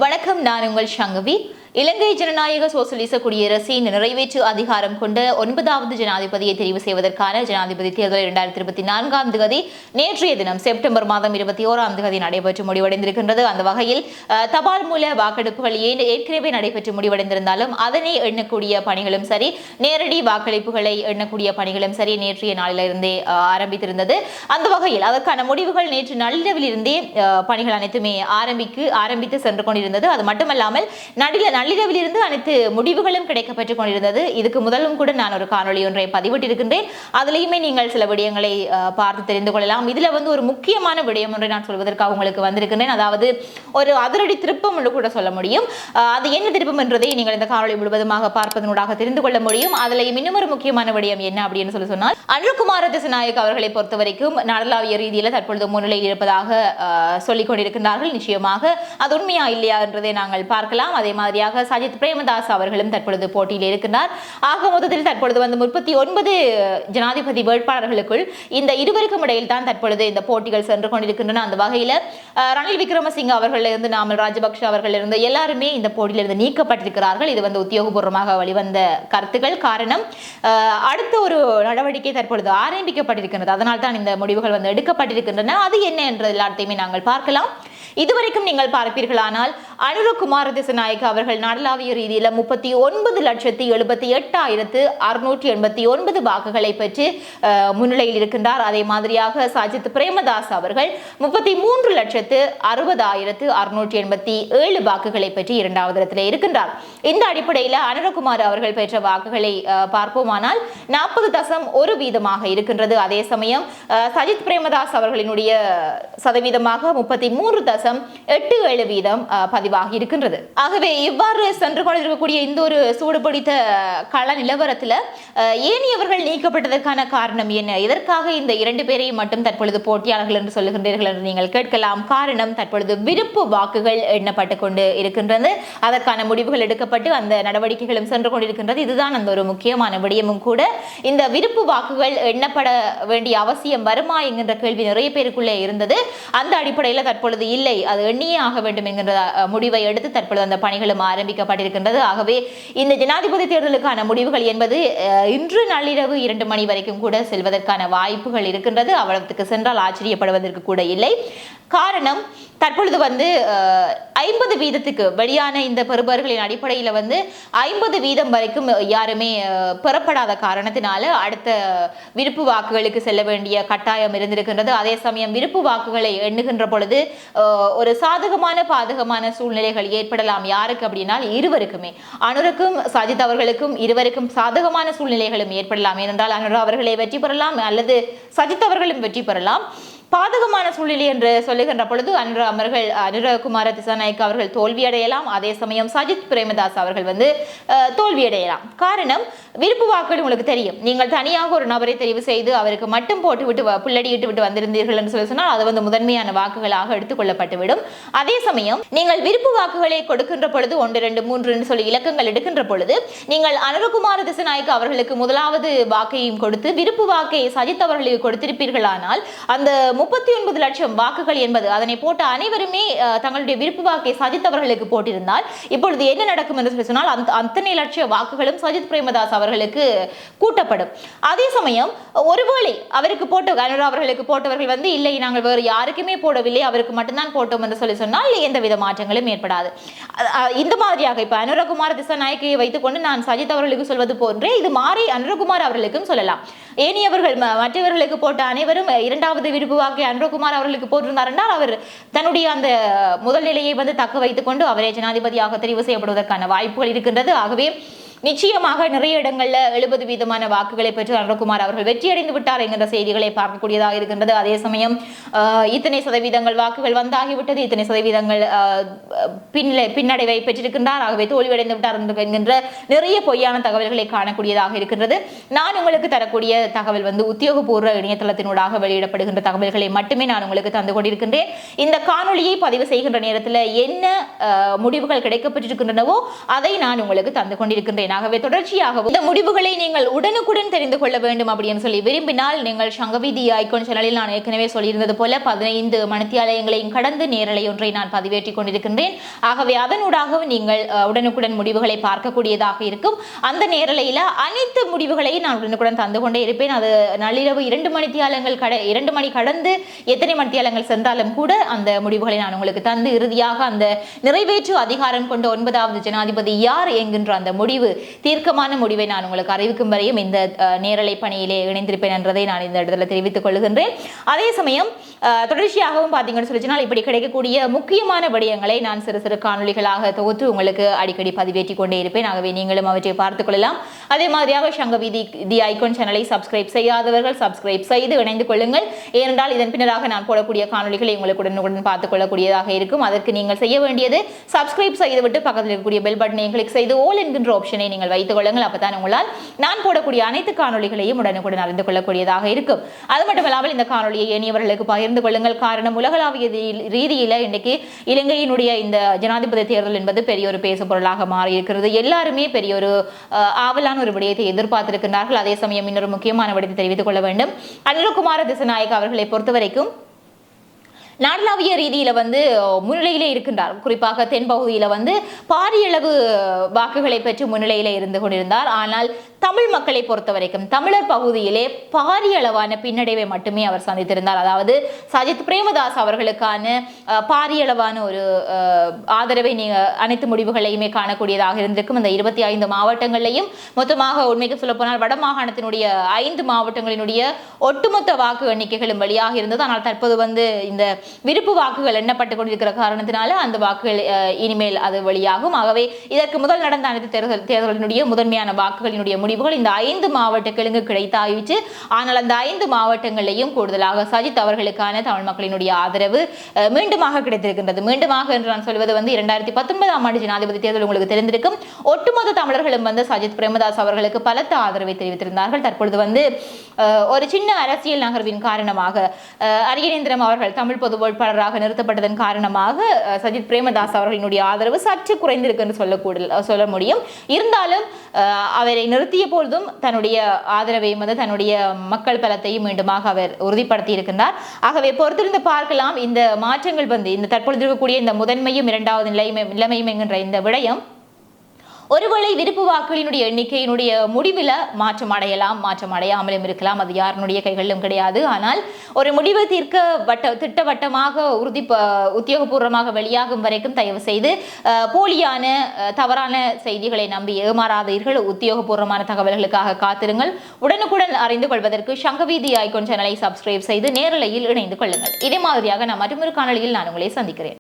வணக்கம், நான் உங்கள் சங்கவி. இலங்கை ஜனநாயக சோசலிச குடியரசின் நிறைவேற்று அதிகாரம் கொண்ட 9வது ஜனாதிபதியை தெரிவு செய்வதற்கான ஜனாதிபதி தேர்தல் 2024ஆம் தேதி நேற்றைய தினம் செப்டம்பர் மாதம் 21ஆம் தேதி நடைபெற்று முடிவடைந்திருக்கின்றது. அந்த வகையில் தபால் மூல வாக்கெடுப்புகள் ஏற்கனவே நடைபெற்று முடிவடைந்திருந்தாலும் அதனை எண்ணக்கூடிய பணிகளும் சரி, நேரடி வாக்களிப்புகளை எண்ணக்கூடிய பணிகளும் சரி நேற்றைய நாளிலிருந்தே ஆரம்பித்திருந்தது. அந்த வகையில் அதற்கான முடிவுகள் நேற்று நள்ளிரவில் இருந்தே பணிகள் அனைத்துமே ஆரம்பித்து சென்று கொண்டிருந்தது. அது மட்டுமல்லாமல் நள்ளிரவில் இருந்து அனைத்து முடிவுகளும் கிடைக்கப்பெற்றுக் கொண்டிருந்தது. இதுக்கு முதலும் கூட நான் ஒரு காணொலி ஒன்றை பதிவிட்டிருக்கின்றேன். அதிலேயுமே நீங்கள் சில விடயங்களை பார்த்து தெரிந்து கொள்ளலாம். இதுல ஒரு முக்கியமான விடயம் ஒன்றை நான் சொல்வதற்காக உங்களுக்கு வந்திருக்கின்றேன். அதாவது ஒரு அதிரடி திருப்பம் என்று கூட சொல்ல முடியும். அது என்ன திருப்பம் என்றதை நீங்கள் இந்த காணொலி முழுவதுமாக பார்ப்பதனூடாக தெரிந்து கொள்ள முடியும். அதிலேயும் இன்னும் ஒரு முக்கியமான விடயம் என்ன அப்படின்னு சொன்னால், அனுரகுமார திசாநாயக்க அவர்களை பொறுத்த வரைக்கும் நாடளாவிய ரீதியில் தற்பொழுது முன்னிலையில் இருப்பதாக சொல்லிக் கொண்டிருக்கின்றார்கள். நிச்சயமாக அது உண்மையா இல்லையா என்றதை நாங்கள் பார்க்கலாம். அதே மாதிரியாக சஜித் பிரேமதாஸ் அவர்களும் தற்பொழுது போட்டியில் இருக்கிறார். ஆக மொத்தத்தில் தற்பொழுது 39 ஜனாதிபதி வேட்பாளர்களுக்குள் இந்த இருவருக்கும் இடையில் தான் தற்பொழுது இந்த போட்டிகள் சென்று கொண்டிருக்கின்றன. அந்த வகையில் ரணில் விக்ரமசிங்க அவர்களிலிருந்து நாமல் ராஜபக்ஷ அவர்களிலிருந்து எல்லாருமே இந்த போட்டியிலிருந்து நீக்கப்பட்டிருக்கிறார்கள். இது உத்தியோகபூர்வமாக வெளிவந்த கருத்துக்கள். காரணம், அடுத்த ஒரு நடவடிக்கை தற்பொழுது ஆரம்பிக்கப்பட்டிருக்கின்றது. அதனால் தான் இந்த முடிவுகள் எடுக்கப்பட்டிருக்கின்றன. அது என்ன என்ற எல்லாத்தையுமே நாங்கள் பார்க்கலாம். இதுவரைக்கும் நீங்கள் பார்ப்பீர்களானால் அனுரகுமார திசாநாயக்க அவர்கள் நாடளாவிய ரீதியில் 39,78,689 வாக்குகளை பெற்று முன்னிலையில் இருக்கின்றார். அதே மாதிரியாக சஜித் பிரேமதாஸ் அவர்கள் 33,60,687 வாக்குகளை பெற்று இரண்டாவது இடத்திலே இருக்கின்றார். இந்த அடிப்படையில் அனுரகுமார் அவர்கள் பெற்ற வாக்குகளை பார்ப்போமானால் 40.1% இருக்கின்றது. அதே சமயம் சஜித் பிரேமதாஸ் அவர்களினுடைய சதவீதமாக 33.87% பதிவாகி இருக்கின்றது. ஆகவே இவ்வாறு சென்று கொண்டிருக்கக்கூடிய இந்த ஒரு சூடுபிடித்த கள நிலவரத்தில் ஏனையவர்கள் நீக்கப்பட்டதற்கான காரணம் என்ன? இதற்காக இந்த இரண்டு பேரையும் மட்டும் தற்பொழுது போட்டியாளர்கள் என்று சொல்லுகின்றீர்கள் என்று நீங்கள் கேட்கலாம். காரணம், தற்பொழுது விருப்பு வாக்குகள் எண்ணப்பட்டுக் கொண்டு இருக்கின்றது. அதற்கான முடிவுகள் எடுக்கப்பட்டு அந்த நடவடிக்கைகளும் சென்று கொண்டிருக்கின்றது. இதுதான் அந்த ஒரு முக்கியமான விடயமும் கூட. இந்த விருப்பு வாக்குகள் எண்ணப்பட வேண்டிய அவசியம் வருமா என்கின்ற கேள்வி நிறைய பேருக்குள்ளே இருந்தது. அந்த அடிப்படையில் தற்பொழுது இல்லை, அது எண்ணியே ஆக வேண்டும் என்கின்ற முடிவை எடுத்து தற்பொழுது அந்த பணிகளும் ஆரம்பிக்கப்பட்டிருக்கின்றது. ஆகவே இந்த ஜனாதிபதி தேர்தலுக்கான முடிவுகள் என்பது இன்று நள்ளிரவு 2 மணி வரைக்கும் கூட செல்வதற்கான வாய்ப்புகள் இருக்கின்றது. அவ்வளவுக்கு சென்றால் ஆச்சரியப்படுவதற்கு கூட இல்லை. காரணம், தற்பொழுது 50% வெளியான இந்த பெறுபவர்களின் அடிப்படையில் 50% வரைக்கும் யாருமே பெறப்படாத காரணத்தினால அடுத்த விருப்பு வாக்குகளுக்கு செல்ல வேண்டிய கட்டாயம் இருந்திருக்கின்றது. அதே சமயம் விருப்பு வாக்குகளை எண்ணுகின்ற பொழுது ஒரு சாதகமான பாதகமான சூழ்நிலைகள் ஏற்படலாம். யாருக்கு அப்படின்னா இருவருக்குமே, அனுருக்கும் சஜித் அவர்களுக்கும் இருவருக்கும் சாதகமான சூழ்நிலைகளும் ஏற்படலாம். ஏனென்றால் அனுரா அவர்களை வெற்றி பெறலாம் அல்லது சஜித் அவர்களும் வெற்றி பெறலாம். பாதகமான சூழ்நிலை என்று சொல்லுகின்ற பொழுது அனுரகுமார திசாநாயக்க அவர்கள் தோல்வியடையலாம். அதே சமயம் சஜித் பிரேமதாஸ் அவர்கள் தோல்வியடையலாம். காரணம், விருப்பு வாக்குகள் உங்களுக்கு தெரியும். நீங்கள் தனியாக ஒரு நபரை தெரிவு செய்து அவருக்கு மட்டும் போட்டுவிட்டு புள்ளடியிட்டு விட்டு வந்திருந்தீர்கள் என்று சொன்னால் அது முதன்மையான வாக்குகளாக எடுத்துக்கொள்ளப்பட்டுவிடும். அதே சமயம் நீங்கள் விருப்பு வாக்குகளை கொடுக்கின்ற பொழுது 1, 2, 3 என்று சொல்லி இலக்கங்கள் எடுக்கின்ற பொழுது நீங்கள் அனுரகுமார திசாநாயக்க அவர்களுக்கு முதலாவது வாக்கையும் கொடுத்து விருப்பு வாக்கை சஜித் அவர்களுக்கு கொடுத்திருப்பீர்களானால் அந்த 39 லட்சம் வாக்குகள் என்பது அதனை போட்ட அனைவருமே தங்களுடைய விருப்பு வாக்கை சஜித் அவர்களுக்கு போட்டிருந்தால் இப்பொழுது என்ன நடக்கும் என்று சொன்னால் அத்தனை லட்சம் வாக்குகளும் சஜித் பிரேமதாஸ் அவர்களுக்கு கூட்டப்படும். அதே சமயம் ஒருவேளை அவருக்கு அவர்களுக்கு போட்டவர்கள் இல்லை, நாங்கள் வேறு யாருக்குமே போடவில்லை, அவருக்கு மட்டும்தான் போட்டோம் என்று சொன்னால் எந்தவித மாற்றங்களும் ஏற்படாது. இந்த மாதிரியாக இப்ப அனுரகுமார திசாநாயக்கையை வைத்துக் கொண்டு நான் சஜித் அவர்களுக்கு சொல்வது போன்றே இது மாறி அனுரகுமார் அவர்களுக்கும் சொல்லலாம். ஏனையவர்கள் மற்றவர்களுக்கு போட்ட அனைவரும் இரண்டாவது விருப்பு வாக்கை அனுரகுமார் அவர்களுக்கு போட்டிருந்தார் என்றால் அவர் தன்னுடைய அந்த முதல் நிலையை தக்க வைத்துக் கொண்டு அவரே ஜனாதிபதியாக தெரிவு செய்யப்படுவதற்கான வாய்ப்புகள் இருக்கின்றது. ஆகவே நிச்சயமாக நிறைய இடங்கள்ல 70% வாக்குகளை பெற்று அனுரகுமார் அவர்கள் வெற்றியடைந்து விட்டார் என்கிற செய்திகளை பார்க்கக்கூடியதாக இருக்கின்றது. அதே சமயம் இத்தனை சதவீதங்கள் வாக்குகள் வந்தாகிவிட்டது, இத்தனை சதவீதங்கள் பின்னடைவை பெற்றிருக்கின்றார், ஆகவே தோல்வியடைந்து விட்டார் என்கின்ற நிறைய பொய்யான தகவல்களை காணக்கூடியதாக இருக்கின்றது. நான் உங்களுக்கு தரக்கூடிய தகவல் உத்தியோகபூர்வ இணையதளத்தினூடாக வெளியிடப்படுகின்ற தகவல்களை மட்டுமே நான் உங்களுக்கு தந்து கொண்டிருக்கின்றேன். இந்த காணொலியை பதிவு செய்கின்ற நேரத்தில் என்ன முடிவுகள் கிடைக்கப்பட்டிருக்கின்றனவோ அதை நான் உங்களுக்கு தந்து கொண்டிருக்கின்றேன். கொண்டிருக்கின்றேன். ஆகவே தொடர்ச்சியாகவும் இந்த முடிவுகளை நீங்கள் உடனுக்குடன் தெரிந்து கொள்ள வேண்டும் அப்படின்னு சொல்லி விரும்பினால் நீங்கள் சங்கவீதி ஐகான் சேனலில் நான் ஏற்கனவே சொல்லியிருந்தது போல 15 மணித்தியாலயங்களையும் கடந்து நேரலை ஒன்றை நான் பதிவேற்றிக் கொண்டிருக்கின்றேன். ஆகவே அதனூடாகவும் நீங்கள் உடனுக்குடன் முடிவுகளை பார்க்கக்கூடியதாக இருக்கும். அந்த நேரலையில அனைத்து முடிவுகளையும் நான் உடனுக்குடன் தந்து கொண்டே இருப்பேன். அது நள்ளிரவு 2 மணித்தியாலங்கள் 2 மணி கடந்து எத்தனை மணித்தியாலங்கள் சென்றாலும் கூட அந்த முடிவுகளை நான் உங்களுக்கு தந்து இறுதியாக அந்த நிறைவேற்று அதிகாரம் கொண்ட 9வது ஜனாதிபதி யார் என்கின்ற அந்த முடிவு தீர்க்கமான முடிவை நான் உங்களுக்கு அறிவிக்கும் வரையும் இந்த நேரலை பணியிலே இணைந்திருப்பேன் என்றதை நான் இந்த இடத்துல தெரிவித்துக் கொள்கின்றேன். அதே சமயம் தொடர்ச்சியாகவும் பார்த்தீங்கன்னு சொல்லிச்சுனால் இப்படி கிடைக்கக்கூடிய முக்கியமான விடயங்களை நான் சிறு சிறு காணொலிகளாக தொகுத்து உங்களுக்கு அடிக்கடி பதிவேற்றி கொண்டே இருப்பேன். ஆகவே நீங்களும் அவற்றை பார்த்துக் கொள்ளலாம். அதே மாதிரியாக சங்கவீதி ஐகான் சேனலை சப்ஸ்கிரைப் செய்யாதவர்கள் சப்ஸ்கிரைப் செய்து இணைந்து கொள்ளுங்கள். ஏனென்றால் இதன் பின்னராக நான் போடக்கூடிய காணொலிகளை உங்களுக்கு உடனுக்குடன் பார்த்துக் கொள்ளக்கூடியதாக இருக்கும். அதற்கு நீங்கள் செய்ய வேண்டியது சப்ஸ்கிரைப் செய்துவிட்டு பக்கத்தில் இருக்கக்கூடிய பெல் பட்டனை கிளிக் செய்து ஓல் என்கின்ற ஆப்ஷனை நீங்கள் வைத்துக் கொள்ளுங்கள். அப்பதான் உங்களால் நான் போடக்கூடிய அனைத்து காணொலிகளையும் உடனுக்குடன் அறிந்து கொள்ளக்கூடியதாக இருக்கும். அது மட்டுமல்லாமல் இந்த காணொலியை ஏனையவர்களுக்கு பகிர்ந்து கொள்ளுங்கள். காரணம் உலகளாவிய ரீதியில இன்றைக்கு இலங்கையினுடைய இந்த ஜனாதிபதி தேர்தல் என்பது பெரிய ஒரு பேசு பொருளாக மாறி இருக்கிறது. எல்லாருமே பெரிய ஒரு ஆவலான ஒரு விடயத்தை எதிர்பார்த்திருக்கிறார்கள். அதே சமயம் இன்னொரு முக்கியமான விடயத்தை தெரிவித்துக் கொள்ள வேண்டும். அனுரகுமார திசாநாயக்க அவர்களை பொறுத்தவரைக்கும் நாடளாவிய ரீதியில முன்னிலையிலே இருக்கின்றார். குறிப்பாக தென்பகுதியில பாரியளவு வாக்குகளை பெற்று முன்னிலையில இருந்து கொண்டிருந்தார். ஆனால் தமிழ் மக்களை பொறுத்த வரைக்கும் தமிழர் பகுதியிலே பாரிய அளவான பின்னடைவை மட்டுமே அவர் சந்தித்திருந்தார். அதாவது சஜித் பிரேமதாஸ் அவர்களுக்கான பாரிய அளவான ஒரு ஆதரவை நீங்க அனைத்து முடிவுகளையுமே காணக்கூடியதாக இருந்திருக்கும். இந்த 25 மாவட்டங்களையும் மொத்தமாக உண்மைக்கு சொல்ல போனால் வடமாகாணத்தினுடைய 5 மாவட்டங்களினுடைய ஒட்டுமொத்த வாக்கு எண்ணிக்கைகளும் வெளியாக இருந்தது. ஆனால் தற்போது இந்த விருப்பு வாக்குகள் எண்ணப்பட்டுக் கொண்டிருக்கிற காரணத்தினால அந்த வாக்குகள் இனிமேல் அது வெளியாகும். ஆகவே இதற்கு முதல் நடந்த அனைத்து தேர்தலினுடைய முதன்மையான வாக்குகளினுடைய முடிவுகள் இந்த 5 மாவட்டங்களுக்கு கிடைத்தாயிற்று. ஆனால் அந்த 5 மாவட்டங்களிலேயும் கூடுதலாக சஜித் அவர்களுக்கான தமிழ் மக்களினுடைய ஆதரவு மீண்டுமாக கிடைத்திருக்கின்றது. மீண்டுமாக என்று நான் சொல்வது 2019ஆம் ஆண்டு ஜனாதிபதி தேர்தல் உங்களுக்கு தெரிந்திருக்கும். ஒட்டுமொத்த தமிழர்களும் சஜித் பிரேமதாஸ் அவர்களுக்கு பலத்த ஆதரவை தெரிவித்திருந்தார்கள். தற்பொழுது ஒரு சின்ன அரசியல் நகர்வின் காரணமாக அரியநேந்திரம் அவர்கள் தமிழ் பொது வேட்பாளராக நிறுத்தப்பட்டதன் காரணமாக சஜித் பிரேமதாஸ் அவர்களினுடைய ஆதரவு சற்று குறைந்திருக்கு என்று சொல்ல முடியும். இருந்தாலும் அவரை நிறுத்திய பொழுதும் தன்னுடைய ஆதரவையும் தன்னுடைய மக்கள் பலத்தையும் மீண்டுமாக அவர் உறுதிப்படுத்தி இருக்கின்றார். ஆகவே பொறுத்திருந்து பார்க்கலாம். இந்த மாற்றங்கள் இந்த தற்பொழுது இருக்கக்கூடிய இந்த முதன்மையும் 2வது நிலைமையும் என்கின்ற இந்த விடயம் ஒருவேளை விருப்பு வாக்குகளினுடைய எண்ணிக்கையினுடைய முடிவில் மாற்றம் அடையலாம், மாற்றம் அடையாமலும் இருக்கலாம். அது யாருடைய கைகளிலும் கிடையாது. ஆனால் ஒரு முடிவு திட்டவட்டமாக உத்தியோகபூர்வமாக வெளியாகும் வரைக்கும் தயவு செய்து போலியான தவறான செய்திகளை நம்பி ஏமாறாதீர்கள். உத்தியோகபூர்வமான தகவல்களுக்காக காத்திருங்கள். உடனுக்குடன் அறிந்து கொள்வதற்கு சங்கவீதி ஐகான் சேனலை சப்ஸ்கிரைப் செய்து நேரலையில் இணைந்து கொள்ளுங்கள். இதே மாதிரியாக நான் மற்றொரு காணொலியில் நான் உங்களை சந்திக்கிறேன்.